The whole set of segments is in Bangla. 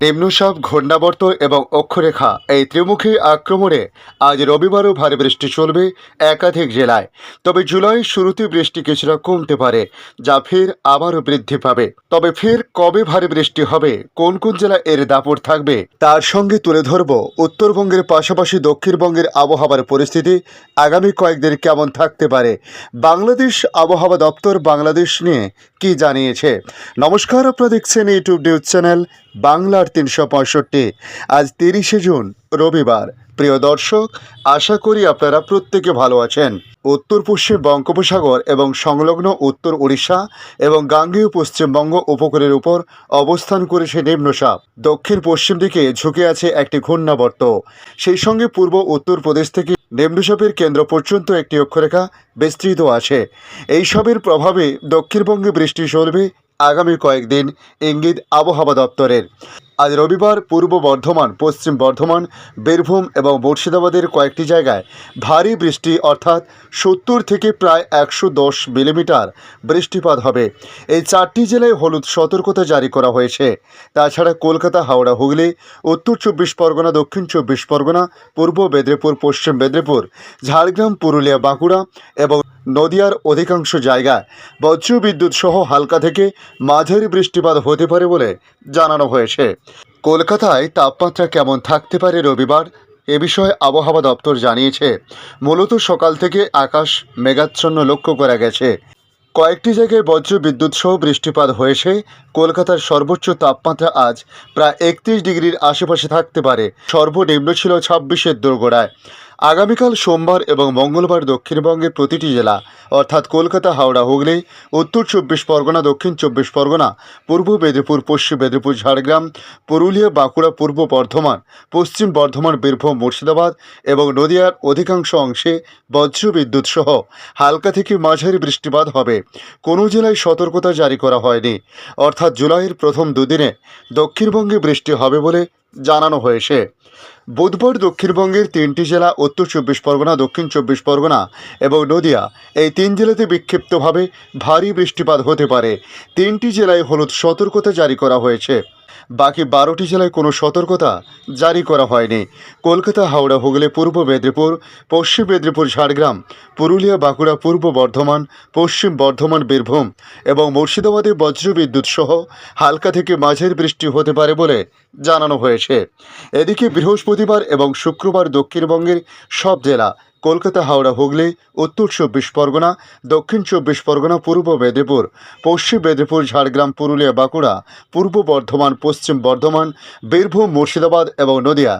নিম্নচাপ, ঘূর্ণাবর্ত এবং অক্ষরেখা এই ত্রিমুখী আক্রমণে আজ রবিবারও ভারী বৃষ্টি চলবে একাধিক জেলায়। তবে জুলাই শুরুতে বৃষ্টি কিছুটা কমতে পারে, যা ফের আবারও বৃদ্ধি পাবে। তবে ফের কবে ভারী বৃষ্টি হবে, কোন কোন জেলায় এর দাপট থাকবে, তার সঙ্গে তুলে ধরব উত্তরবঙ্গের পাশাপাশি দক্ষিণবঙ্গের আবহাওয়ার পরিস্থিতি আগামী কয়েকদিন কেমন থাকতে পারে। বাংলাদেশ আবহাওয়া দপ্তর বাংলাদেশ নিয়ে কি জানিয়েছে। নমস্কার, আপনারা দেখছেন ইউটিউব নিউজ চ্যানেল বাংলার 365। আজ 30শে জুন রবিবার। প্রিয় দর্শক, আশা করি আপনারা প্রত্যেকে ভালো আছেন। উত্তর পশ্চিম বঙ্গোপসাগর এবং সংলগ্ন উত্তর উড়িষ্যা এবং গাঙ্গেয় পশ্চিমবঙ্গ উপকূলের উপর অবস্থান করেছে নিম্নচাপ। দক্ষিণ পশ্চিম দিকে ঝুঁকে আছে একটি ঘূর্ণাবর্ত। সেই সঙ্গে পূর্ব উত্তরপ্রদেশ থেকে নিম্নচাপের কেন্দ্র পর্যন্ত একটি অক্ষরেখা বিস্তৃত আছে। এইসবের প্রভাবে দক্ষিণবঙ্গে বৃষ্টি চলবে আগামী কয়েকদিন, ইঙ্গিত আবহাওয়া দপ্তরের। আজ রবিবার পূর্ব বর্ধমান, পশ্চিম বর্ধমান, বীরভূম এবং মুর্শিদাবাদের কয়েকটি জায়গায় ভারী বৃষ্টি অর্থাৎ 70 থেকে প্রায় 110 মিলিমিটার বৃষ্টিপাত হবে। এই 4টি জেলায় হলুদ সতর্কতা জারি করা হয়েছে। তাছাড়া কলকাতা, হাওড়া, হুগলি, উত্তর 24 পরগনা, দক্ষিণ 24 পরগনা, পূর্ব মেদিনীপুর, পশ্চিম মেদিনীপুর, ঝাড়গ্রাম, পুরুলিয়া, বাঁকুড়া এবং নদিয়ার অধিকাংশ জায়গায় বজ্রবিদ্যুৎ সহ হালকা থেকে মাঝারি বৃষ্টিপাত হতে পারে বলে জানানো হয়েছে। কলকাতায় তাপমাত্রা কেমন থাকতে পারে রবিবার, এ বিষয়ে আবহাওয়া দপ্তর জানিয়েছে। মূলত সকাল থেকে আকাশ মেঘাচ্ছন্ন লক্ষ্য করা গেছে। কয়েকটি জায়গায় বজ্রবিদ্যুৎ সহ বৃষ্টিপাত হয়েছে। কলকাতার সর্বোচ্চ তাপমাত্রা আজ প্রায় 31 ডিগ্রির আশেপাশে থাকতে পারে। সর্বনিম্ন ছিল 26-এর দোরগোড়ায়। আগামীকাল সোমবার এবং মঙ্গলবার দক্ষিণবঙ্গের প্রতিটি জেলা অর্থাৎ কলকাতা, হাওড়া, হুগলি, উত্তর 24 পরগনা, দক্ষিণ 24 পরগনা, পূর্ব মেদিনীপুর, পশ্চিম মেদিনীপুর, ঝাড়গ্রাম, পুরুলিয়া, বাঁকুড়া, পূর্ব বর্ধমান, পশ্চিম বর্ধমান, বীরভূম, মুর্শিদাবাদ এবং নদিয়ার অধিকাংশ অংশে বজ্রবিদ্যুৎ সহ হালকা থেকে মাঝারি বৃষ্টিপাত হবে। কোনো জেলায় সতর্কতা জারি করা হয়নি। অর্থাৎ জুলাইয়ের প্রথম দুদিনে দক্ষিণবঙ্গে বৃষ্টি হবে বলে জানানো হয়েছে। বুধবার দক্ষিণবঙ্গের 3টি জেলা উত্তর 24 পরগনা, দক্ষিণ 24 পরগনা এবং নদিয়া, এই 3 জেলাতে বিক্ষিপ্তভাবে ভারী বৃষ্টিপাত হতে পারে। 3টি জেলায় হলুদ সতর্কতা জারি করা হয়েছে। বাকি 12টি জেলায় কোনো সতর্কতা জারি করা হয়নি। কলকাতা, হাওড়া, হুগলি, পূর্ব মেদিনীপুর, পশ্চিম মেদিনীপুর, ঝাড়গ্রাম, পুরুলিয়া, বাঁকুড়া, পূর্ব বর্ধমান, পশ্চিম বর্ধমান, বীরভূম এবং মুর্শিদাবাদে বজ্রবিদ্যুৎ সহ হালকা থেকে মাঝারি বৃষ্টি হতে পারে বলে জানানো হয়েছে। এদিকে বৃহস্পতিবার এবং শুক্রবার দক্ষিণবঙ্গের সব জেলা কলকাতা, হাওড়া, হুগলি, উত্তর 24 পরগনা, দক্ষিণ 24 পরগনা, পূর্ব মেদিনীপুর, পশ্চিম মেদিনীপুর, ঝাড়গ্রাম, পুরুলিয়া, বাঁকুড়া, পূর্ব বর্ধমান, পশ্চিম বর্ধমান, বীরভূম, মুর্শিদাবাদ এবং নদিয়া,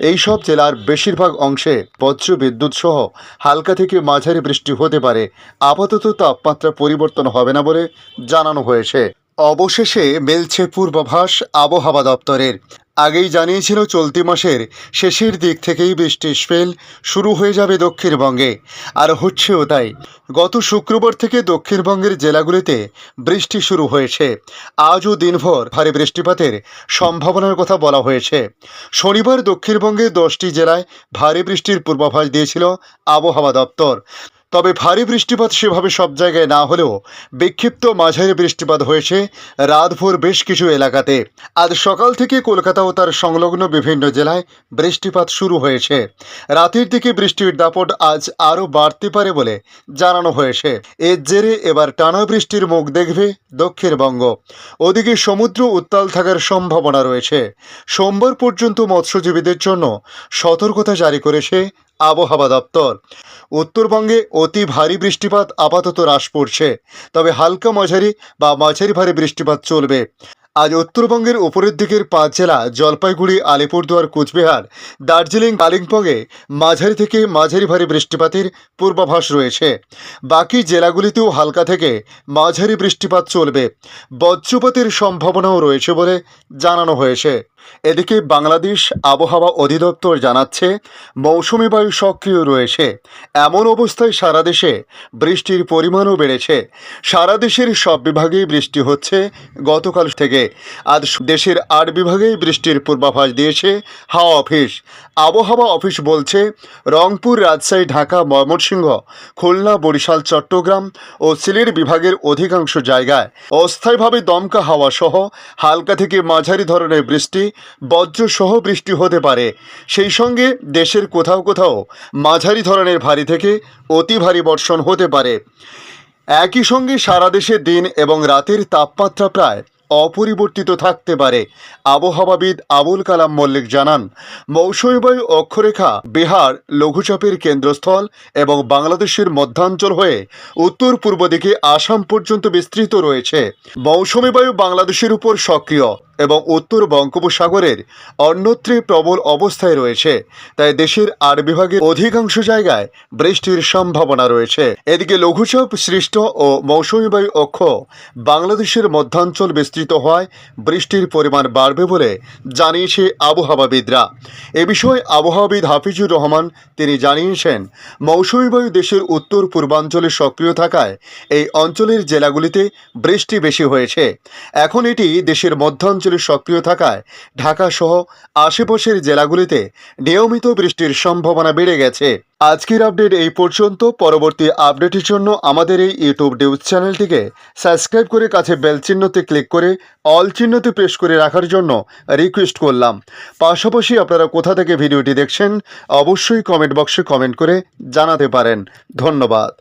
এই সব জেলার বেশিরভাগ অংশে বজ্রবিদ্যুৎ সহ হালকা থেকে মাঝারি বৃষ্টি হতে পারে। আপাতত তাপমাত্রা পরিবর্তন হবে না বলে জানানো হয়েছে। অবশেষে মিলছে পূর্বাভাস আবহাওয়া দপ্তরের। আগেই জানিয়েছিল চলতি মাসের শেষের দিক থেকেই বৃষ্টির স্পেল শুরু হয়ে যাবে দক্ষিণবঙ্গে, আর হচ্ছেও তাই। গত শুক্রবার থেকে দক্ষিণবঙ্গের জেলাগুলিতে বৃষ্টি শুরু হয়েছে। আজও দিনভর ভারী বৃষ্টিপাতের সম্ভাবনার কথা বলা হয়েছে। শনিবার দক্ষিণবঙ্গের 10টি জেলায় ভারী বৃষ্টির পূর্বাভাস দিয়েছিল আবহাওয়া দপ্তর। তবে ভারী বৃষ্টিপাত সেভাবে সব জায়গায় না হলেও বিক্ষিপ্ত মাঝারি বৃষ্টিপাত হয়েছে রাতভর বেশ কিছু এলাকাতে। আজ সকাল থেকে কলকাতা ও তার সংলগ্ন বিভিন্ন জেলায় বৃষ্টিপাত শুরু হয়েছে। রাতের দিকে বৃষ্টির দাপট আজ আরও বাড়তে পারে বলে জানানো হয়েছে। এর জেরে এবার টানা বৃষ্টির মুখ দেখবে দক্ষিণবঙ্গ। ওদিকে সমুদ্র উত্তাল থাকার সম্ভাবনা রয়েছে। সোমবার পর্যন্ত মৎস্যজীবীদের জন্য সতর্কতা জারি করেছে আবহাওয়া দপ্তর। উত্তরবঙ্গে অতি ভারী বৃষ্টিপাত আপাতত হ্রাস পড়ছে, তবে হালকা মাঝারি বা মাঝারি ভারী বৃষ্টিপাত চলবে। আজ উত্তরবঙ্গের উপরের দিকের 5 জেলা জলপাইগুড়ি, আলিপুরদুয়ার, কোচবিহার, দার্জিলিং, কালিম্পংয়ে মাঝারি থেকে মাঝারি ভারী বৃষ্টিপাতের পূর্বাভাস রয়েছে। বাকি জেলাগুলিতেও হালকা থেকে মাঝারি বৃষ্টিপাত চলবে। বজ্রপাতের সম্ভাবনাও রয়েছে বলে জানানো হয়েছে। এদিকে বাংলাদেশ আবহাওয়া অধিদপ্তর জানাচ্ছে মৌসুমি বায়ু সক্রিয় রয়েছে। এমন অবস্থায় সারা দেশে বৃষ্টির পরিমাণও বেড়েছে। সারা দেশের সব বিভাগেই বৃষ্টি হচ্ছে গতকাল থেকে। আজ দেশের 8 বিভাগেই বৃষ্টির পূর্বাভাস দিয়েছে হাওয়া অফিস। আবহাওয়া অফিস বলছে রংপুর, রাজশাহী, ঢাকা, ময়মনসিংহ, খুলনা, বরিশাল, চট্টগ্রাম ও সিলেট বিভাগের অধিকাংশ জায়গায় অস্থায়ীভাবে দমকা হাওয়া সহ হালকা থেকে মাঝারি ধরনের বৃষ্টি বজ্রসহ বৃষ্টি হতে পারে। সেই সঙ্গে দেশের কোথাও কোথাও মাঝারি ধরনের ভারী থেকে অতি ভারী বর্ষণ হতে পারে। একই সঙ্গে সারা দেশে দিন এবং রাতের তাপমাত্রা প্রায় অপরিবর্তিত থাকতে পারে। আবহাওয়াবিদ আবুল কালাম মল্লিক জানান, মৌসুমী বায়ু অক্ষরেখা বিহার লঘুচাপের কেন্দ্রস্থল এবং বাংলাদেশের মধ্যাঞ্চল হয়ে উত্তর পূর্ব দিকে আসাম পর্যন্ত বিস্তৃত রয়েছে। মৌসুমী বায়ু বাংলাদেশের উপর সক্রিয় এবং উত্তর বঙ্গোপসাগরের অন্যত্রে প্রবল অবস্থায় রয়েছে, তাই দেশের ৮ বিভাগের অধিকাংশ জায়গায় বৃষ্টির সম্ভাবনা রয়েছে। এদিকে লঘুচাপ সৃষ্ট ও মৌসুমী বায়ু অক্ষ বাংলাদেশের মধ্যাঞ্চল বিস্তৃত হওয়ায় বৃষ্টির পরিমাণ বাড়বে বলে জানিয়েছে আবহাওয়াবিদরা। এ বিষয়ে আবহাওয়াবিদ হাফিজুর রহমান তিনি জানিয়েছেন, মৌসুমী বায়ু দেশের উত্তর পূর্বাঞ্চলে সক্রিয় থাকায় এই অঞ্চলের জেলাগুলিতে বৃষ্টি বেশি হয়েছে। এখন এটি দেশের মধ্যাঞ্চলে সক্রিয় থাকায় ঢাকা সহ আশেপাশের জেলাগুলিতে নিয়মিত বৃষ্টির সম্ভাবনা বেড়ে গেছে। আজকের আপডেট এই পর্যন্ত। পরবর্তী আপডেটের জন্য আমাদের এই ইউটিউব নিউজ চ্যানেলটিকে সাবস্ক্রাইব করে কাছে বেল চিহ্নতে ক্লিক করে অল চিহ্নতে প্রেস করে রাখার জন্য রিকোয়েস্ট করলাম। পাশাপাশি আপনারা কোথা থেকে ভিডিওটি দেখছেন অবশ্যই কমেন্ট বক্সে কমেন্ট করে জানাতে পারেন। ধন্যবাদ।